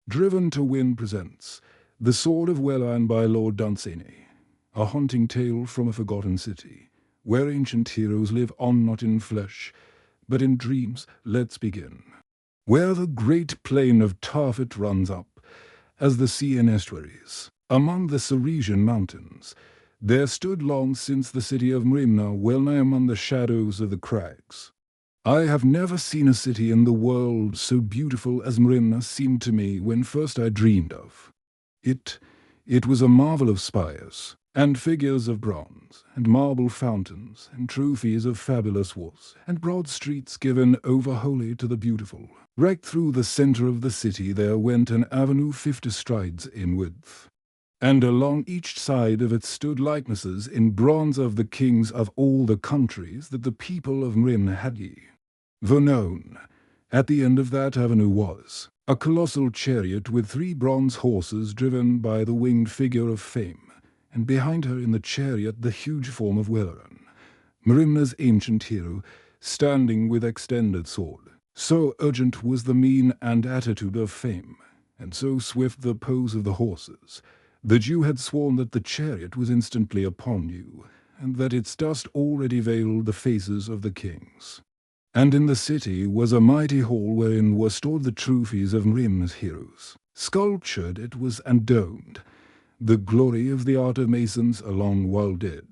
Driven to Win presents The Sword of Welleran by Lord Dunsany, a haunting tale from a forgotten city, where ancient heroes live on not in flesh, but in dreams. Let's begin. Where the great plain of Tarfet runs up, as the sea in estuaries, among the Ceresian mountains, there stood long since the city of Merimna, well nigh among the shadows of the crags. I have never seen a city in the world so beautiful as Merimna seemed to me when first I dreamed of. It was a marvel of spires, and figures of bronze, and marble fountains, and trophies of fabulous walls, and broad streets given over wholly to the beautiful. Right through the center of the city there went an avenue 50 strides in width, and along each side of it stood likenesses in bronze of the kings of all the countries that the people of Merimna had ye. The known, at the end of that avenue was a colossal chariot with 3 bronze horses driven by the winged figure of Fame, and behind her in the chariot the huge form of Welleran, Merimna's ancient hero, standing with extended sword. So urgent was the mien and attitude of Fame, and so swift the pose of the horses, that you had sworn that the chariot was instantly upon you, and that its dust already veiled the faces of the kings. And in the city was a mighty hall wherein were stored the trophies of Merimna's heroes. Sculptured it was and domed, the glory of the art of masons a long while dead.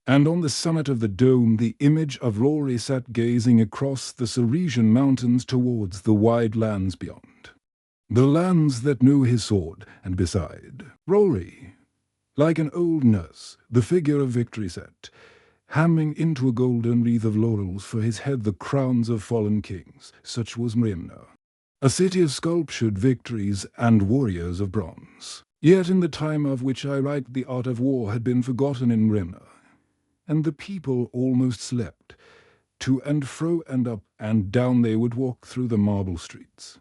And on the summit of the dome the image of Rory sat gazing across the Ceresian mountains towards the wide lands beyond, the lands that know his sword, and beside Rory, like an old nurse, the figure of Victory sat, hamming into a golden wreath of laurels for his head the crowns of fallen kings. Such was Merimna, a city of sculptured victories and warriors of bronze. Yet in the time of which I write the art of war had been forgotten in Merimna, and the people almost slept. To and fro and up and down they would walk through the marble streets,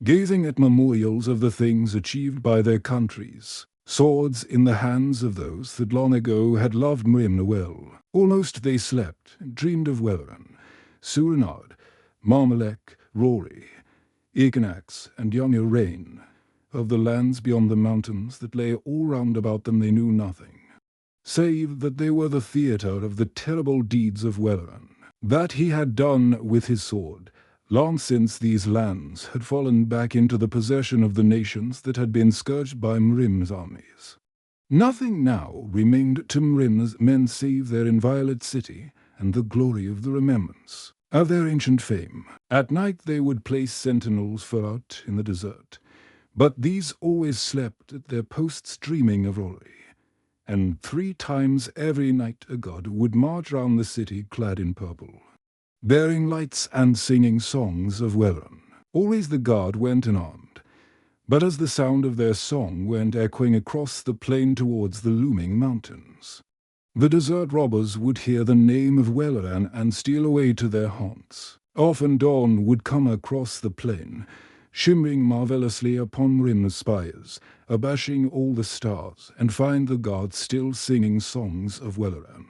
gazing at memorials of the things achieved by their countries, swords in the hands of those that long ago had loved Merimna well. Almost they slept, and dreamed of Welleran, Surinard, Marmalek, Rory, Ekenax, and young Iraine. Of the lands beyond the mountains that lay all round about them they knew nothing, save that they were the theatre of the terrible deeds of Welleran, that he had done with his sword. Long since these lands had fallen back into the possession of the nations that had been scourged by Merimna's armies. Nothing now remained to Merimna's men save their inviolate city and the glory of the remembrance of their ancient fame. At night they would place sentinels far out in the desert, but these always slept at their posts dreaming of Rory, and 3 times every night a god would march round the city clad in purple, bearing lights and singing songs of Welleran. Always the guard went unarmed, but as the sound of their song went echoing across the plain towards the looming mountains, the desert robbers would hear the name of Welleran and steal away to their haunts. Often dawn would come across the plain, shimmering marvellously upon Merimna's spires, abashing all the stars, and find the gods still singing songs of Welleran,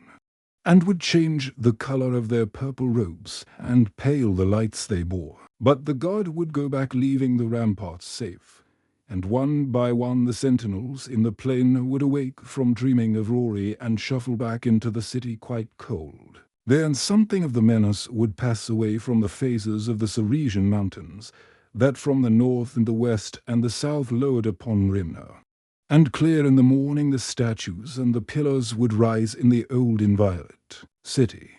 and would change the color of their purple robes, and pale the lights they bore. But the god would go back leaving the ramparts safe, and one by one the sentinels in the plain would awake from dreaming of Rory and shuffle back into the city quite cold. Then something of the menace would pass away from the faces of the Ceresian mountains, that from the north and the west and the south lowered upon Merimna, and clear in the morning the statues and the pillars would rise in the old inviolate city.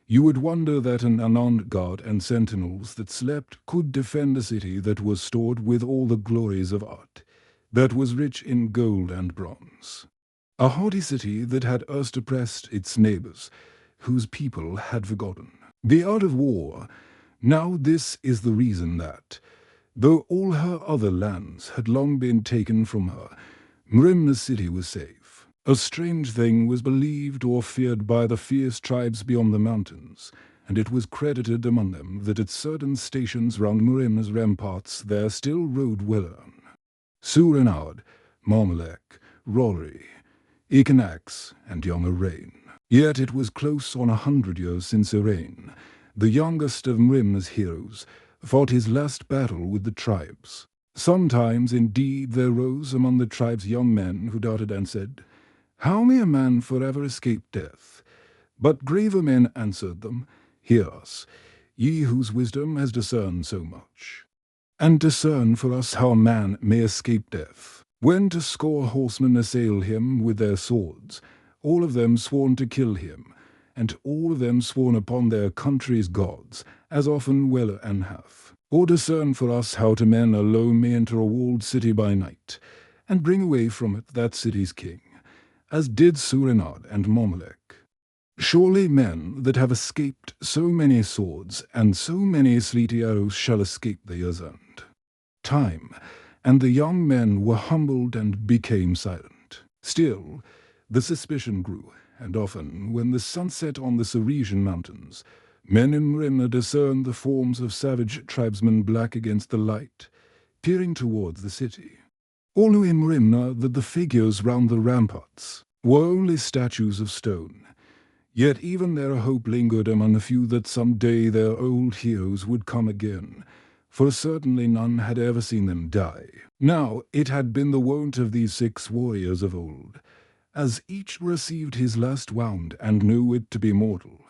You would wonder that an unarmed guard and sentinels that slept could defend a city that was stored with all the glories of art, that was rich in gold and bronze. A haughty city that had erst oppressed its neighbors, whose people had forgotten the art of war. Now this is the reason that, though all her other lands had long been taken from her, Merimna's city was safe. A strange thing was believed or feared by the fierce tribes beyond the mountains, and it was credited among them that at certain stations round Merimna's ramparts there still rode Welleran, Surinard, Marmalek, Rory, Ekenax, and young Iraine. Yet it was close on 100 years since Iraine, the youngest of Merimna's heroes, fought his last battle with the tribes. Sometimes, indeed, there rose among the tribe's young men who doubted and said, "How may a man forever escape death?" But graver men answered them, "Hear us, ye whose wisdom has discerned so much, and discern for us how a man may escape death. When 20 horsemen assail him with their swords, all of them sworn to kill him, and all of them sworn upon their country's gods, as often Welleran hath. Or discern for us how 2 men alone may enter a walled city by night, and bring away from it that city's king, as did Surinad and Momelek. Surely men that have escaped so many swords and so many sleety arrows shall escape the year's end." Time, and the young men were humbled and became silent. Still, the suspicion grew, and often, when the sun set on the Saresian mountains, men in Mrimna discerned the forms of savage tribesmen black against the light, peering towards the city. All knew in Mrimna that the figures round the ramparts were only statues of stone, yet even their hope lingered among a few that some day their old heroes would come again, for certainly none had ever seen them die. Now it had been the wont of these 6 warriors of old, as each received his last wound and knew it to be mortal,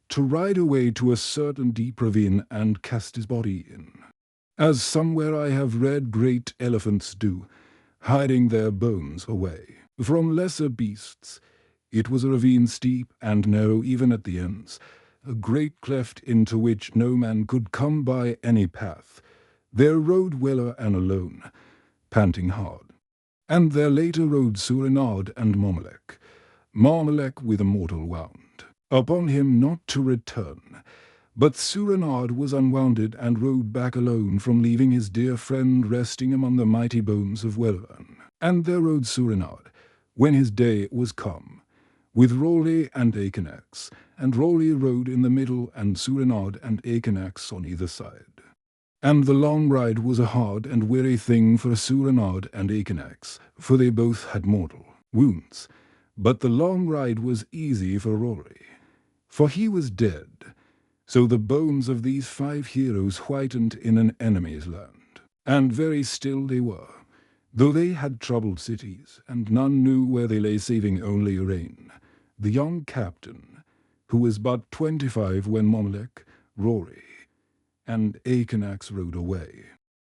to ride away to a certain deep ravine and cast his body in, as somewhere I have read great elephants do, hiding their bones away from lesser beasts. It was a ravine steep and narrow even at the ends, a great cleft into which no man could come by any path. There rode Welleran alone, panting hard. And there later rode Surinad and Momelek, Momelek with a mortal wound, upon him not to return. But Surinad was unwounded and rode back alone from leaving his dear friend resting among the mighty bones of Welleran. And there rode Surinad, when his day was come, with Rolly and Akenax, and Rolly rode in the middle and Surinad and Akenax on either side. And the long ride was a hard and weary thing for Surinad and Akenax, for they both had mortal wounds. But the long ride was easy for Rolly, for he was dead. So the bones of these 5 heroes whitened in an enemy's land. And very still they were, though they had troubled cities, and none knew where they lay saving only Rain, the young captain, who was but 25 when Momelek, Rory, and Akenax rode away.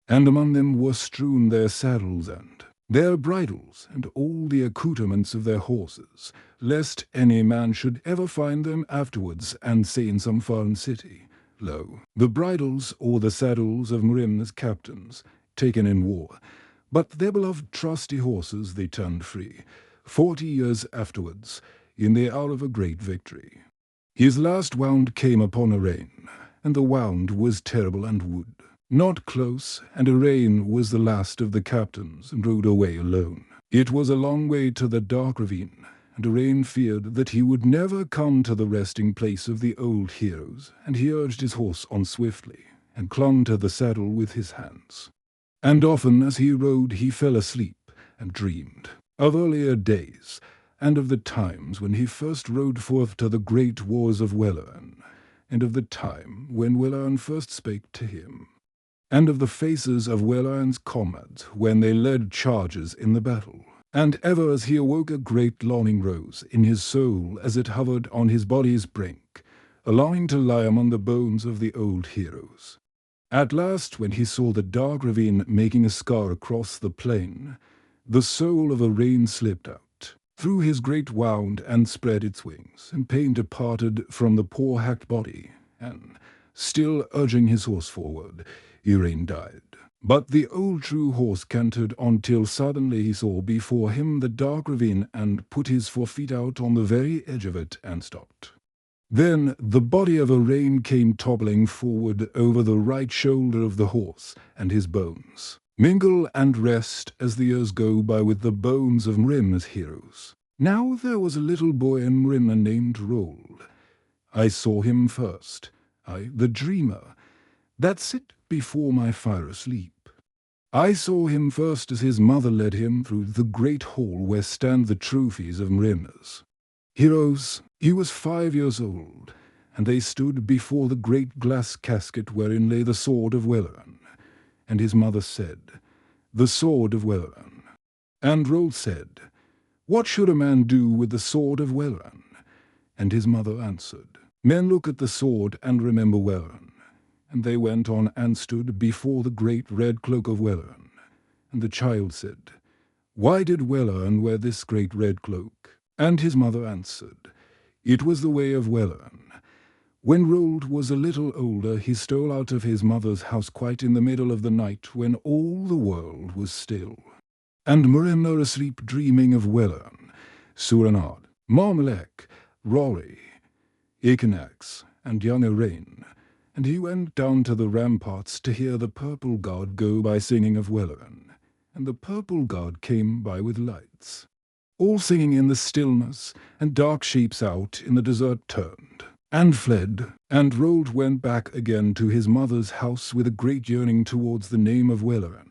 And among them were strewn their saddles and their bridles, and all the accoutrements of their horses, lest any man should ever find them afterwards and say in some foreign city, "Lo, the bridles or the saddles of Mrimna's captains, taken in war, but their beloved trusty horses they turned free, 40 years afterwards, in the hour of a great victory." His last wound came upon Arain, and the wound was terrible and wood. Not close, and Arain was the last of the captains, and rode away alone. It was a long way to the dark ravine, and Arain feared that he would never come to the resting place of the old heroes, and he urged his horse on swiftly, and clung to the saddle with his hands. And often as he rode he fell asleep, and dreamed of earlier days, and of the times when he first rode forth to the great wars of Welleran, and of the time when Welleran first spake to him, and of the faces of Welleran's comrades when they led charges in the battle. And ever as he awoke a great longing rose in his soul as it hovered on his body's brink, a longing to lie among the bones of the old heroes. At last, when he saw the dark ravine making a scar across the plain, the soul of Arain slipped out through his great wound and spread its wings, and pain departed from the poor hacked body, and, still urging his horse forward, Arain died. But the old true horse cantered on till suddenly he saw before him the dark ravine and put his 4 feet out on the very edge of it and stopped. Then the body of Arain came toppling forward over the right shoulder of the horse, and his bones mingle and rest as the years go by with the bones of Mrimna's heroes. Now there was a little boy in Mrimna named Rold. I saw him first, I, the dreamer, that sit before my fire asleep. I saw him first as his mother led him through the great hall where stand the trophies of Mrimna's heroes. He was 5 years old, and they stood before the great glass casket wherein lay the sword of Welleran. And his mother said, the Sword of Welleran. And Rold said, "What should a man do with the Sword of Welleran?" And his mother answered, "Men look at the sword and remember Welleran." And they went on and stood before the great red cloak of Welleran. And the child said, "Why did Welleran wear this great red cloak?" And his mother answered, "It was the way of Welleran. When Rold was a little older, he stole out of his mother's house quite in the middle of the night when all the world was still. And Merimna asleep dreaming of Welleran, Suranard, Marmalek, Rory, Ekenax, and young Irain. And he went down to the ramparts to hear the purple guard go by singing of Welleran. And the purple guard came by with lights, all singing in the stillness, and dark shapes out in the desert turned and fled, and Rold went back again to his mother's house with a great yearning towards the name of Welleran,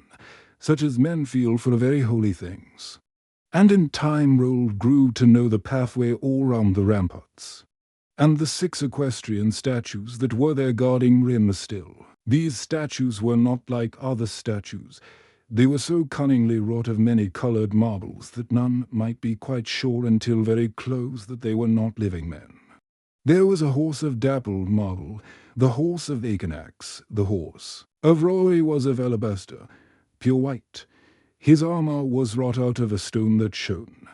such as men feel for very holy things. And in time Rold grew to know the pathway all round the ramparts, and the 6 equestrian statues that were there guarding Rim still. These statues were not like other statues. They were so cunningly wrought of many-coloured marbles that none might be quite sure until very close that they were not living men. There was a horse of dappled marble, the horse of Ekenax, the horse of Rory was of alabaster, pure white. His armour was wrought out of a stone that shone,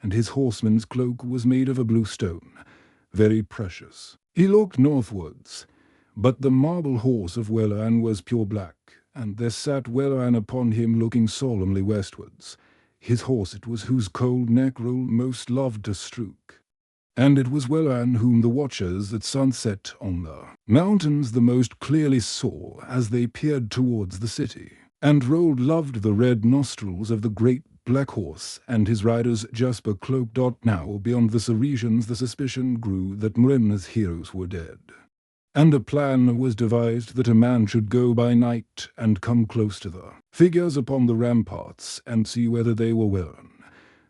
and his horseman's cloak was made of a blue stone, very precious. He looked northwards, but the marble horse of Welleran was pure black, and there sat Welleran upon him looking solemnly westwards. His horse it was whose cold neck Rold most loved to stroke. And it was Welleran whom the watchers at sunset on the mountains the most clearly saw as they peered towards the city. And Rold loved the red nostrils of the great black horse and his rider's jasper cloak. Now beyond the Ceresians the suspicion grew that Merimna's heroes were dead. And a plan was devised that a man should go by night and come close to the figures upon the ramparts and see whether they were Welleran,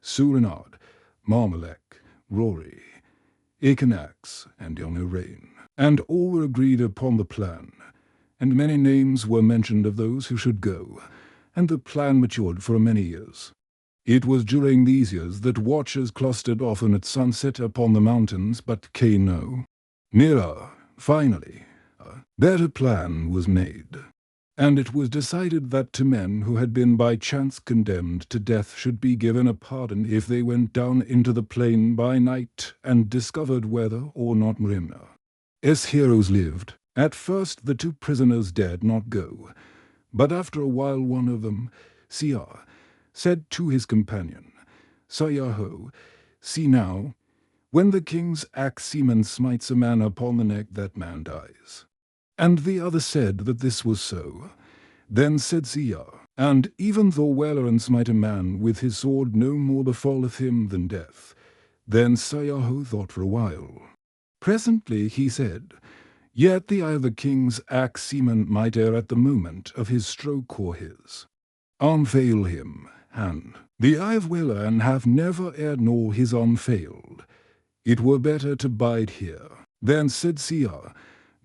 Suranard, Marmalek, Rory, Ekenax, and young Irain. And all were agreed upon the plan, and many names were mentioned of those who should go, and the plan matured for many years. It was during these years that watchers clustered often at sunset upon the mountains, but came no nearer. Finally, that a plan was made, and it was decided that to men who had been by chance condemned to death should be given a pardon if they went down into the plain by night and discovered whether or not Merimna. As heroes lived, at first the 2 prisoners dared not go, but after a while one of them, Siar, said to his companion, "Sayaho, see now, when the king's axeman smites a man upon the neck, that man dies." And the other said that this was so. Then said Siar, "And even though Welleran smite a man with his sword, no more befalleth him than death." Then Sayaho thought for a while. Presently he said, "Yet the eye of the king's axeman might err at the moment of his stroke or his arm fail him, and the eye of Welleran hath never erred nor his arm failed. It were better to bide here." Then said Siar,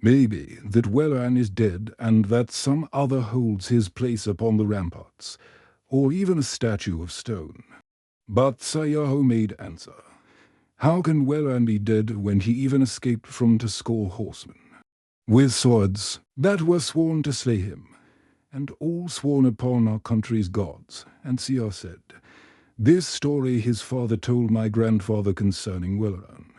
"Maybe that Welleran is dead and that some other holds his place upon the ramparts, or even a statue of stone." But Sayaho made answer, "How can Welleran be dead when he even escaped from to score horsemen with swords that were sworn to slay him, and all sworn upon our country's gods?" And Siar said, "This story his father told my grandfather concerning Welleran.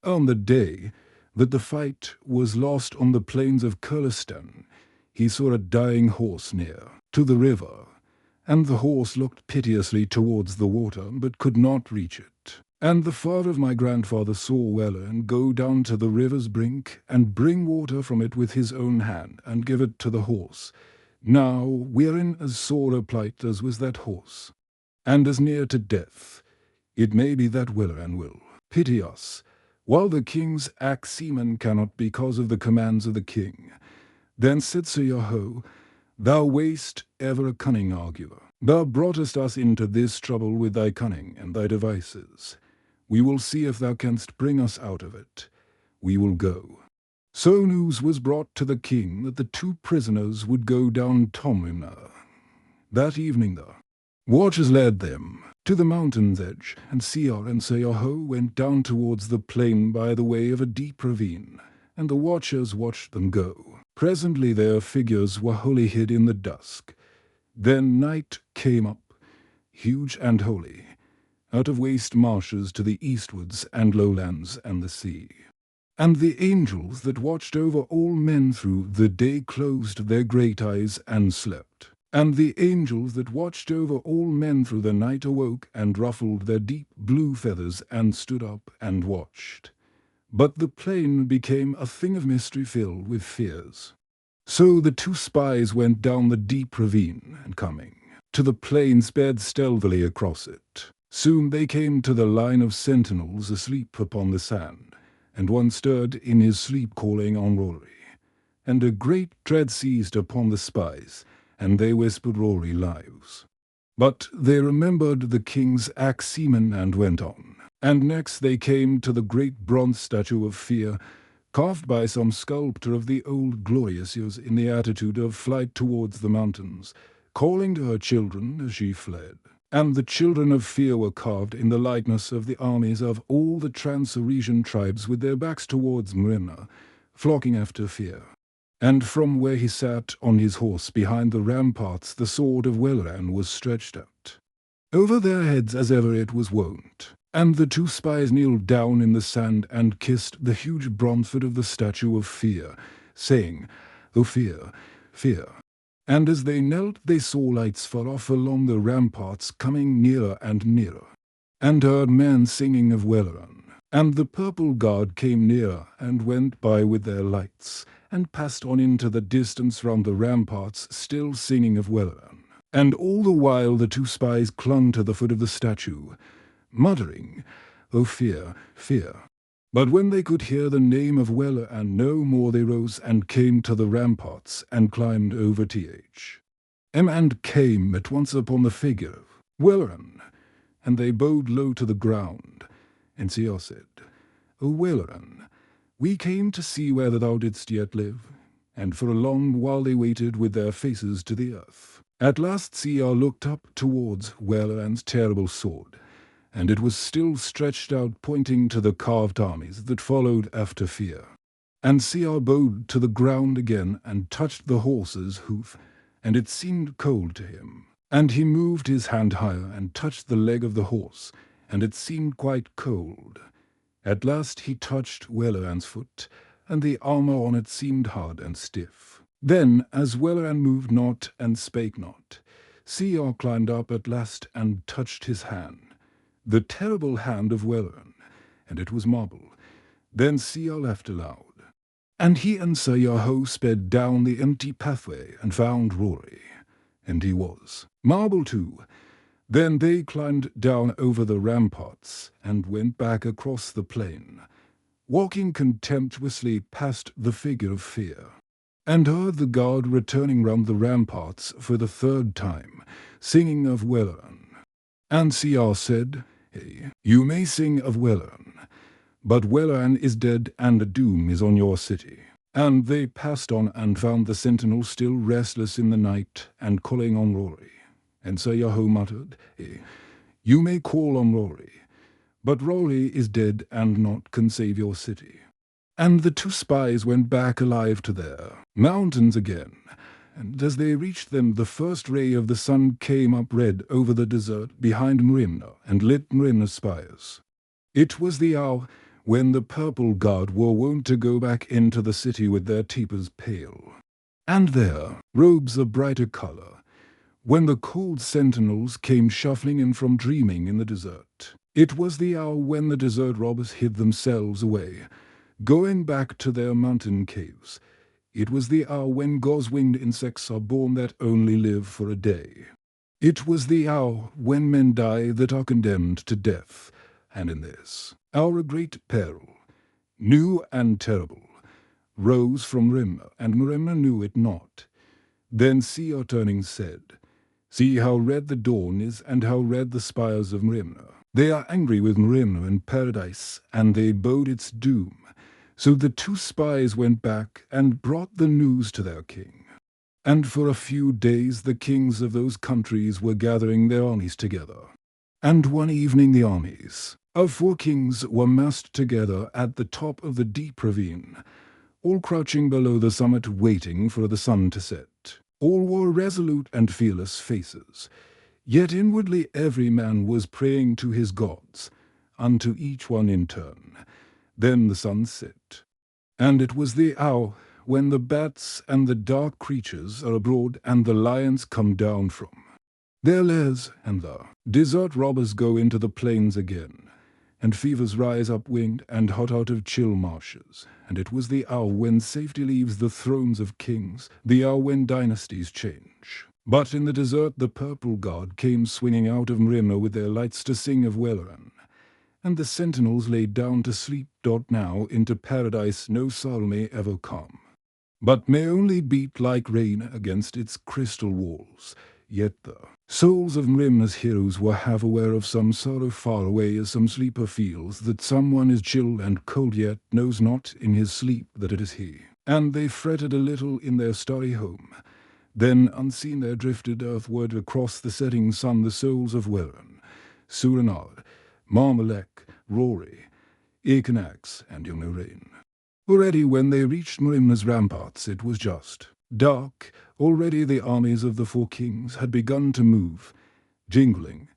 On the day that the fight was lost on the plains of Kurlistan, he saw a dying horse near to the river, and the horse looked piteously towards the water, but could not reach it. And the father of my grandfather saw Welleran go down to the river's brink and bring water from it with his own hand and give it to the horse. Now we are in as sore a plight as was that horse, and as near to death. It may be that Welleran will pity us, while the king's axeman cannot because of the commands of the king." Then said Sayaho, "Thou wast ever a cunning arguer. Thou broughtest us into this trouble with thy cunning and thy devices. We will see if thou canst bring us out of it. We will go." So news was brought to the king that the 2 prisoners would go down Tomrimna. That evening the watchers led them to the mountain's edge, and Siar and Sayaho went down towards the plain by the way of a deep ravine, and the watchers watched them go. Presently their figures were wholly hid in the dusk. Then night came up, huge and holy, out of waste marshes to the eastwards and lowlands and the sea. And the angels that watched over all men through the day closed their great eyes and slept. And the angels that watched over all men through the night awoke and ruffled their deep blue feathers and stood up and watched. But the plain became a thing of mystery filled with fears. So the two spies went down the deep ravine, and coming to the plain sped stealthily across it. Soon they came to the line of sentinels asleep upon the sand, and one stirred in his sleep calling on Rory. And a great dread seized upon the spies, and they whispered Rory lives. But they remembered the king's axe seaman and went on. And next they came to the great bronze statue of Fear, carved by some sculptor of the old glorious years in the attitude of flight towards the mountains, calling to her children as she fled. And the children of Fear were carved in the likeness of the armies of all the Trans-Eurasian tribes with their backs towards Mrina, flocking after Fear. And from where he sat on his horse behind the ramparts the sword of Welleran was stretched out. Over their heads as ever it was wont. And the two spies kneeled down in the sand and kissed the huge bronze foot of the statue of Fear, saying, "O Fear, Fear." And as they knelt they saw lights far off along the ramparts coming nearer and nearer, and heard men singing of Welleran. And the purple guard came near and went by with their lights, and passed on into the distance round the ramparts, still singing of Welleran. And all the while the two spies clung to the foot of the statue, muttering, "O Fear, Fear." But when they could hear the name of Welleran no more, they rose and came to the ramparts and climbed over and came at once upon the figure of Welleran, and they bowed low to the ground. And Siar said, "O Welleran, we came to see whether thou didst yet live." And for a long while they waited with their faces to the earth. At last Siar looked up towards Welleran's terrible sword, and it was still stretched out pointing to the carved armies that followed after Fear. And Siar bowed to the ground again and touched the horse's hoof, and it seemed cold to him. And he moved his hand higher and touched the leg of the horse, and it seemed quite cold. At last he touched Welleran's foot, and the armour on it seemed hard and stiff. Then, as Welleran moved not and spake not, Siar climbed up at last and touched his hand, the terrible hand of Welleran, and it was marble. Then Siar laughed aloud. And he and Sayaho sped down the empty pathway and found Rory, and he was marble too. Then they climbed down over the ramparts and went back across the plain, walking contemptuously past the figure of Fear, and heard the guard returning round the ramparts for the third time, singing of Welleran. And Siar said, "Hey, you may sing of Welleran, but Welleran is dead and a doom is on your city." And they passed on and found the sentinel still restless in the night and calling on Rory. And Sayaho muttered, "Hey, you may call on Rory, but Rory is dead and naught can save your city." And the two spies went back alive to their mountains again, and as they reached them the first ray of the sun came up red over the desert behind Mrina and lit Mrina's spires. It was the hour when the purple guard were wont to go back into the city with their tapers pale, and their robes a brighter colour, when the cold sentinels came shuffling in from dreaming in the desert. It was the hour when the desert robbers hid themselves away, going back to their mountain caves. It was the hour when gauze-winged insects are born that only live for a day. It was the hour when men die that are condemned to death, and in this hour a great peril, new and terrible, rose from Mrina, and Mrina knew it not. Then Siar turning said, "See how red the dawn is and how red the spires of Mrina. They are angry with Mrina and paradise, and they bode its doom." So the two spies went back and brought the news to their king. And for a few days the kings of those countries were gathering their armies together. And one evening the armies of 4 kings were massed together at the top of the deep ravine, all crouching below the summit waiting for the sun to set. All wore resolute and fearless faces, yet inwardly every man was praying to his gods, unto each one in turn. Then the sun set, and it was the hour when the bats and the dark creatures are abroad and the lions come down from their lairs, and the desert robbers go into the plains again, and fevers rise up winged and hot out of chill marshes. And it was the hour when safety leaves the thrones of kings, the hour when dynasties change. But in the desert the purple guard came swinging out of Merimna with their lights to sing of Welleran, and the sentinels lay down to sleep. Now into paradise no sorrow may ever come, but may only beat like rain against its crystal walls. Yet the souls of Merimna's heroes were half aware of some sorrow far away, as some sleeper feels that someone is chill and cold, yet knows not in his sleep that it is he. And they fretted a little in their starry home. Then unseen there drifted earthward across the setting sun the souls of Welleran, Suranard, Marmalek, Rory, Ekenax, and young Lorraine. Already when they reached Merimna's ramparts it was just dark. Already the armies of the 4 kings had begun to move, jingling,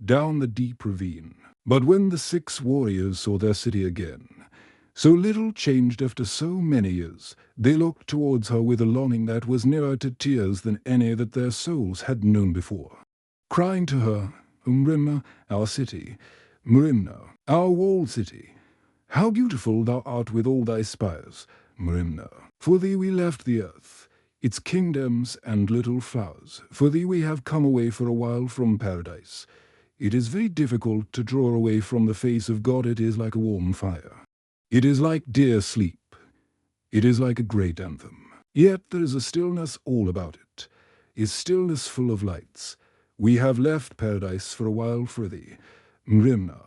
down the deep ravine. But when the 6 warriors saw their city again, so little changed after so many years, they looked towards her with a longing that was nearer to tears than any that their souls had known before, crying to her, "O Merimna, our city, Merimna, our walled city, how beautiful thou art with all thy spires, Merimna. For thee we left the earth, its kingdoms and little flowers. For thee we have come away for a while from paradise. It is very difficult to draw away from the face of God. It is like a warm fire. It is like dear sleep. It is like a great anthem. Yet there is a stillness all about it, a stillness full of lights. We have left paradise for a while for thee, Merimna.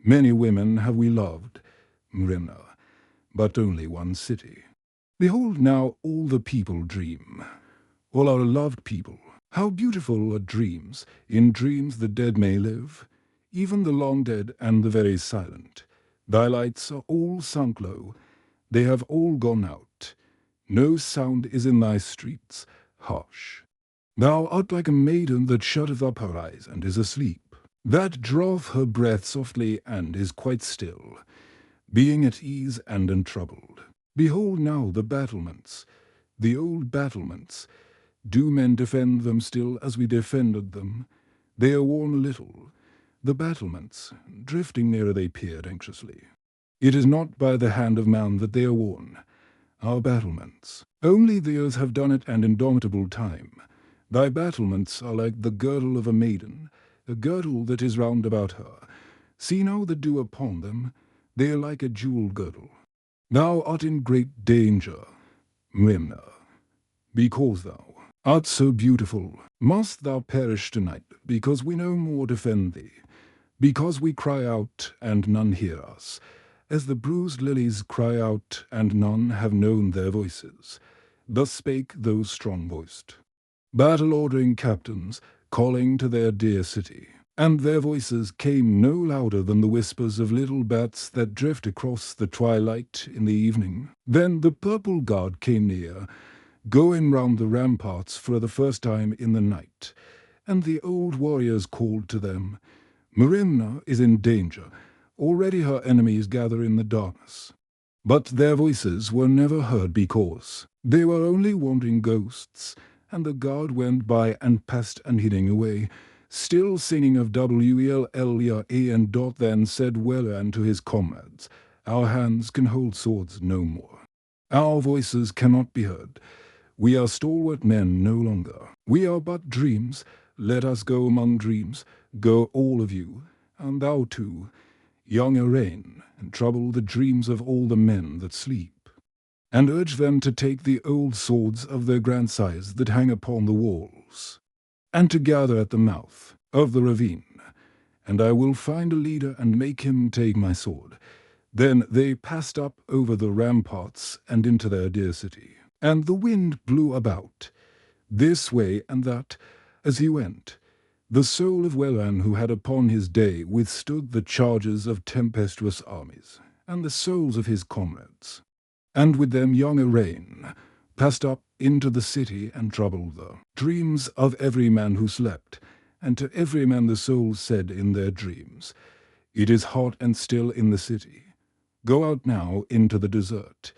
Many women have we loved, Merimna, but only one city. Behold now all the people dream, all our loved people. How beautiful are dreams! In dreams the dead may live, even the long dead and the very silent. Thy lights are all sunk low, they have all gone out. No sound is in thy streets, hush. Thou art like a maiden that shutteth up her eyes and is asleep, that draweth her breath softly and is quite still, being at ease and untroubled. Behold now the battlements, the old battlements. Do men defend them still as we defended them? They are worn a little, the battlements, drifting nearer they peered anxiously. It is not by the hand of man that they are worn, our battlements. Only the earth have done it, and indomitable time. Thy battlements are like the girdle of a maiden, a girdle that is round about her. See now the dew upon them, they are like a jewel girdle. Thou art in great danger, Merimna, because thou art so beautiful. Must thou perish tonight, because we no more defend thee, because we cry out and none hear us, as the bruised lilies cry out and none have known their voices. Thus spake those strong-voiced, battle-ordering captains, calling to their dear city. And their voices came no louder than the whispers of little bats that drift across the twilight in the evening. Then the purple guard came near, going round the ramparts for the first time in the night, and the old warriors called to them, Merimna is in danger. Already her enemies gather in the darkness. But their voices were never heard because they were only wandering ghosts, and the guard went by and passed and hiding away, still singing of Welleran. Then said Welleran to his comrades, Our hands can hold swords no more. Our voices cannot be heard. We are stalwart men no longer. We are but dreams. Let us go among dreams. Go all of you, and thou too, young Arain, and trouble the dreams of all the men that sleep, and urge them to take the old swords of their grandsires that hang upon the walls, and to gather at the mouth of the ravine, and I will find a leader and make him take my sword. Then they passed up over the ramparts and into their dear city, and the wind blew about, this way and that, as he went. The soul of Welleran, who had upon his day withstood the charges of tempestuous armies, and the souls of his comrades, and with them young Arain, passed up into the city and troubled the dreams of every man who slept, and to every man the soul said in their dreams, "It is hot and still in the city. Go out now into the desert,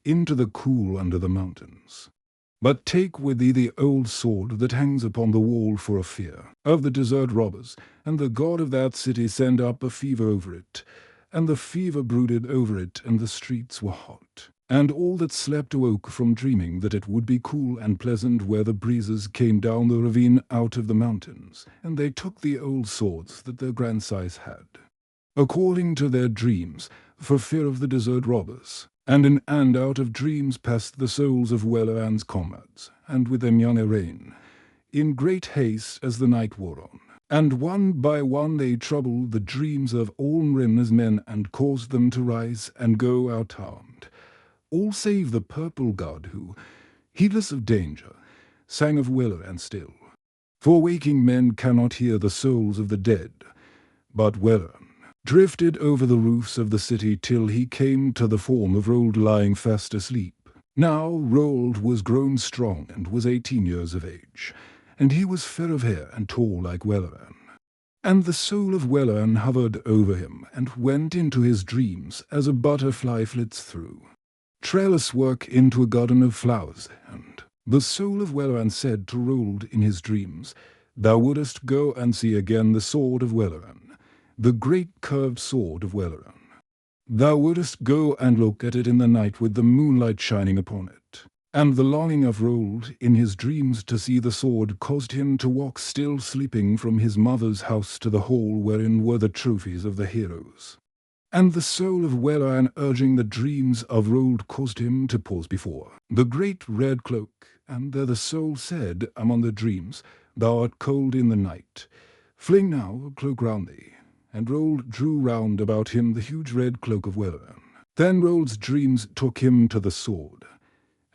into the cool under the mountains. But take with thee the old sword that hangs upon the wall for a fear of the desert robbers, and the god of that city sent up a fever over it, and the fever brooded over it, and the streets were hot. And all that slept awoke from dreaming that it would be cool and pleasant where the breezes came down the ravine out of the mountains, and they took the old swords that their grandsires had, according to their dreams, for fear of the desert robbers. And out of dreams passed the souls of Welleran's comrades, and with them young Arain, in great haste as the night wore on. And one by one they troubled the dreams of all Merimna's men, and caused them to rise and go out armed, all save the purple god who, heedless of danger, sang of Welleran still. For waking men cannot hear the souls of the dead, but Welleran drifted over the roofs of the city till he came to the form of Rold lying fast asleep. Now Rold was grown strong and was 18 years of age, and he was fair of hair and tall like Welleran. And the soul of Welleran hovered over him and went into his dreams as a butterfly flits through trellis work into a garden of flowers. And the soul of Welleran said to Rold in his dreams, "Thou wouldest go and see again the sword of Welleran, the great curved sword of Welleran. Thou wouldest go and look at it in the night with the moonlight shining upon it." And the longing of Rold in his dreams to see the sword caused him to walk still sleeping from his mother's house to the hall wherein were the trophies of the heroes. And the soul of Welleran urging the dreams of Rold caused him to pause before the great red cloak, and there the soul said among the dreams, "Thou art cold in the night. Fling now a cloak round thee." And Rold drew round about him the huge red cloak of Welleran. Then Rold's dreams took him to the sword.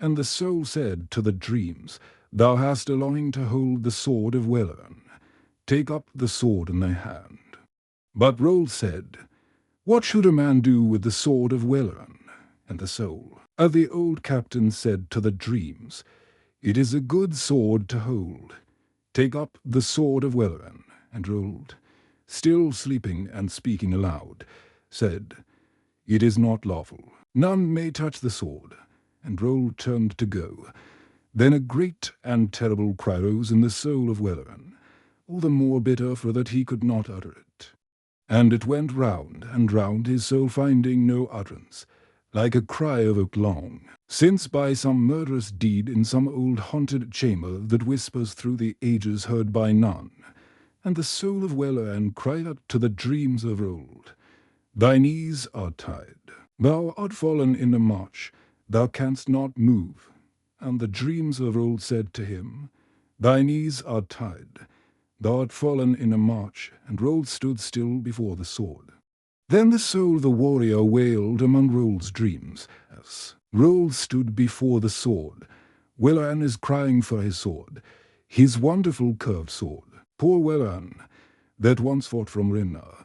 And the soul said to the dreams, "Thou hast a longing to hold the sword of Welleran. Take up the sword in thy hand." But Rold said, "What should a man do with the sword of Welleran?" And the soul of the old captain said to the dreams, "It is a good sword to hold. Take up the sword of Welleran." And Rold, still sleeping and speaking aloud, said, "It is not lawful. None may touch the sword." And Rold turned to go. Then a great and terrible cry rose in the soul of Welleran, all the more bitter for that he could not utter it. And it went round and round his soul, finding no utterance, like a cry evoked long since by some murderous deed in some old haunted chamber that whispers through the ages heard by none. And the soul of Welleran cried out to the dreams of Rold, "Thy knees are tied. Thou art fallen in a march. Thou canst not move." And the dreams of Rold said to him, "Thy knees are tied. Thou art fallen in a march." And Rold stood still before the sword. Then the soul of the warrior wailed among Rold's dreams, as Rold stood before the sword. "Welleran is crying for his sword, his wonderful curved sword. Poor Welleran, that once fought from Merimna,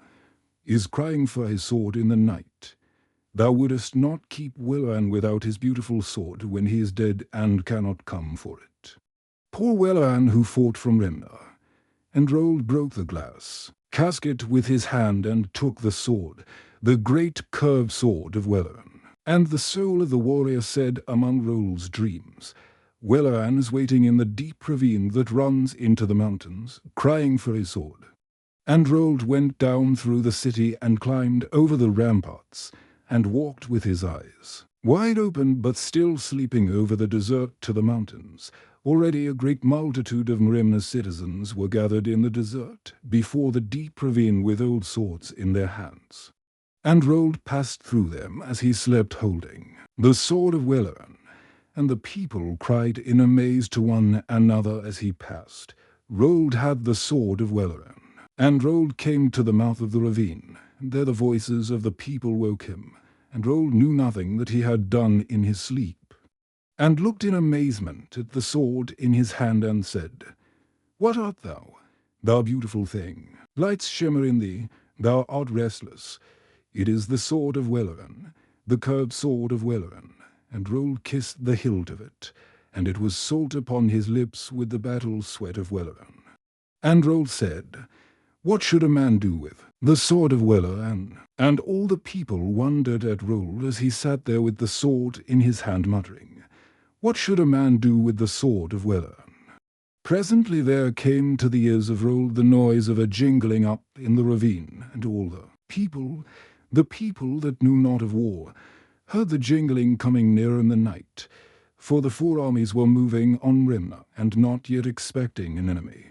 is crying for his sword in the night. Thou wouldest not keep Welleran without his beautiful sword when he is dead and cannot come for it. Poor Welleran who fought from Merimna." And Rold broke the glass casket with his hand and took the sword, the great curved sword of Welleran. And the soul of the warrior said among Rold's dreams, "Welleran is waiting in the deep ravine that runs into the mountains, crying for his sword." And Rold went down through the city and climbed over the ramparts, and walked with his eyes wide open but still sleeping over the desert to the mountains. Already a great multitude of Merimna's citizens were gathered in the desert before the deep ravine with old swords in their hands. And Rold passed through them as he slept holding the sword of Welleran, and the people cried in amaze to one another as he passed, "Rold had the sword of Welleran." And Rold came to the mouth of the ravine, and there the voices of the people woke him, and Rold knew nothing that he had done in his sleep. and looked in amazement at the sword in his hand and said, "What art thou, thou beautiful thing? Lights shimmer in thee, thou art restless. It is the Sword of Welleran, the curved Sword of Welleran." And Rold kissed the hilt of it, and it was salt upon his lips with the battle sweat of Welleran. And Rold said, "What should a man do with the Sword of Welleran?" And all the people wondered at Rold as he sat there with the sword in his hand muttering, "What should a man do with the Sword of Welleran?" Presently there came to the ears of Rold the noise of a jingling up in the ravine, and all the people that knew not of war, heard the jingling coming near in the night, for the four armies were moving on Rimna, and not yet expecting an enemy.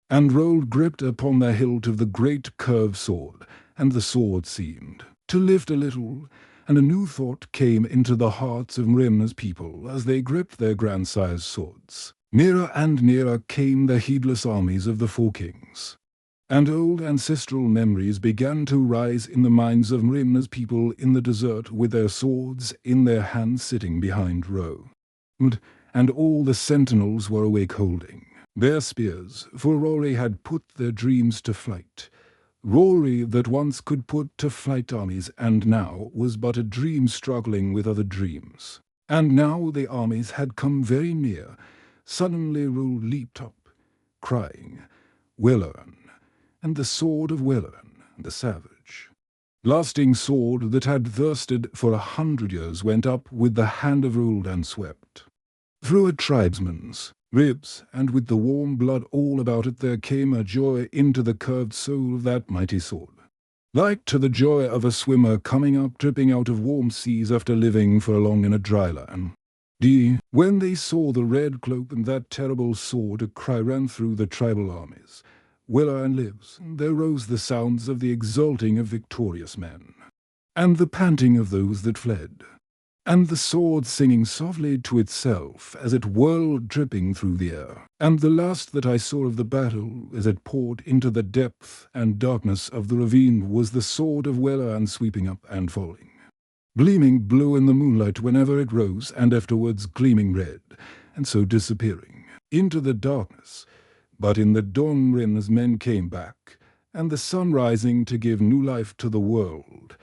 And Rold gripped upon the hilt of the great curved sword, and the sword seemed to lift a little, and a new thought came into the hearts of Rimna's people as they gripped their grandsire's swords. Nearer and nearer came the heedless armies of the four kings, and old ancestral memories began to rise in the minds of Rimna's people in the desert with their swords in their hands sitting behind Rold. And all the sentinels were awake holding their spears, for Rory had put their dreams to flight. Rory that once could put to flight armies, and now was but a dream struggling with other dreams. And now the armies had come very near. Suddenly Rold leaped up, crying, "Welleran, and the Sword of Welleran, the savage, lasting sword that had thirsted for 100 years, went up with the hand of Rold and swept through a tribesman's ribs, and with the warm blood all about it there came a joy into the curved soul of that mighty sword, like to the joy of a swimmer coming up dripping out of warm seas after living for long in a dry land. When they saw the red cloak and that terrible sword, a cry ran through the tribal armies, "Welleran lives!" There rose the sounds of the exulting of victorious men, and the panting of those that fled, and the sword singing softly to itself as it whirled dripping through the air. And the last that I saw of the battle, as it poured into the depth and darkness of the ravine, was the Sword of Welleran sweeping up and falling, gleaming blue in the moonlight whenever it rose, and afterwards gleaming red, and so disappearing into the darkness. But in the dawn Rimna's men came back, and the sun rising to give new life to the world,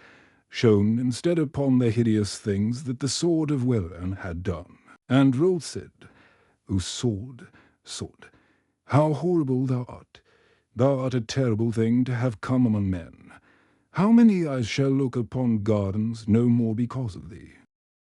shone instead upon the hideous things that the Sword of Welleran had done. And Rold said, "O sword, sword, how horrible thou art! Thou art a terrible thing to have come among men. How many eyes shall look upon gardens no more because of thee?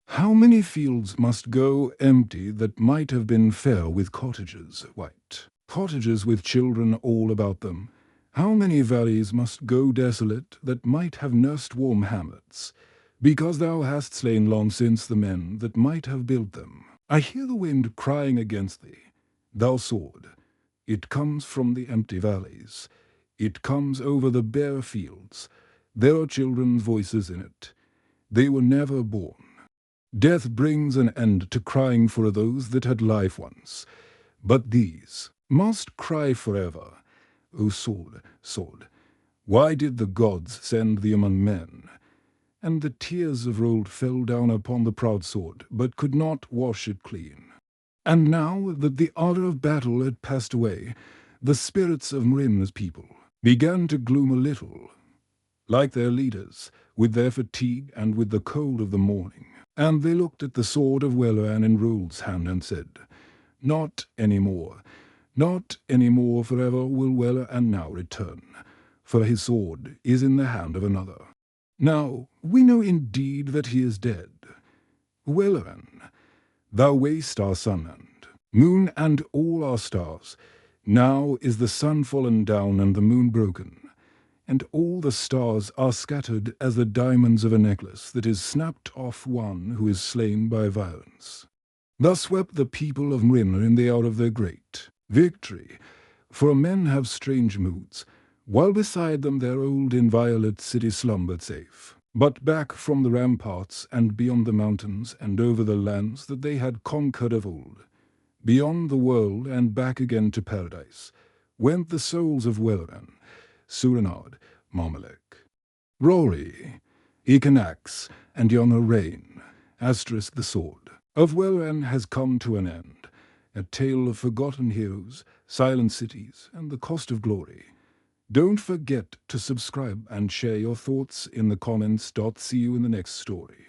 How many fields must go empty that might have been fair with cottages white, cottages with children all about them? How many valleys must go desolate that might have nursed warm hamlets, because thou hast slain long since the men that might have built them? I hear the wind crying against thee, thou sword. It comes from the empty valleys. It comes over the bare fields. There are children's voices in it. They were never born. Death brings an end to crying for those that had life once, but these must cry forever. O sword, sword, why did the gods send thee among men?" And the tears of Rold fell down upon the proud sword, but could not wash it clean. And now that the ardor of battle had passed away, the spirits of Rimna's people began to gloom a little, like their leaders, with their fatigue and with the cold of the morning. And they looked at the Sword of Welleran in Rold's hand and said, "Not any more. Not any more forever will Welleran now return, for his sword is in the hand of another. Now we know indeed that he is dead. Welleran, thou waste our sun and moon and all our stars. Now is the sun fallen down and the moon broken, and all the stars are scattered as the diamonds of a necklace that is snapped off one who is slain by violence." Thus wept the people of Rimna in the hour of their great victory, for men have strange moods, while beside them their old inviolate city slumbered safe. But back from the ramparts and beyond the mountains and over the lands that they had conquered of old, beyond the world and back again to paradise, went the souls of Welleran, Suranard, Marmalek, Rory, Ecanax, and young Rain, * the sword. of Welleran has come to an end, a tale of forgotten heroes, silent cities, and the cost of glory. Don't forget to subscribe and share your thoughts in the comments. See you in the next story.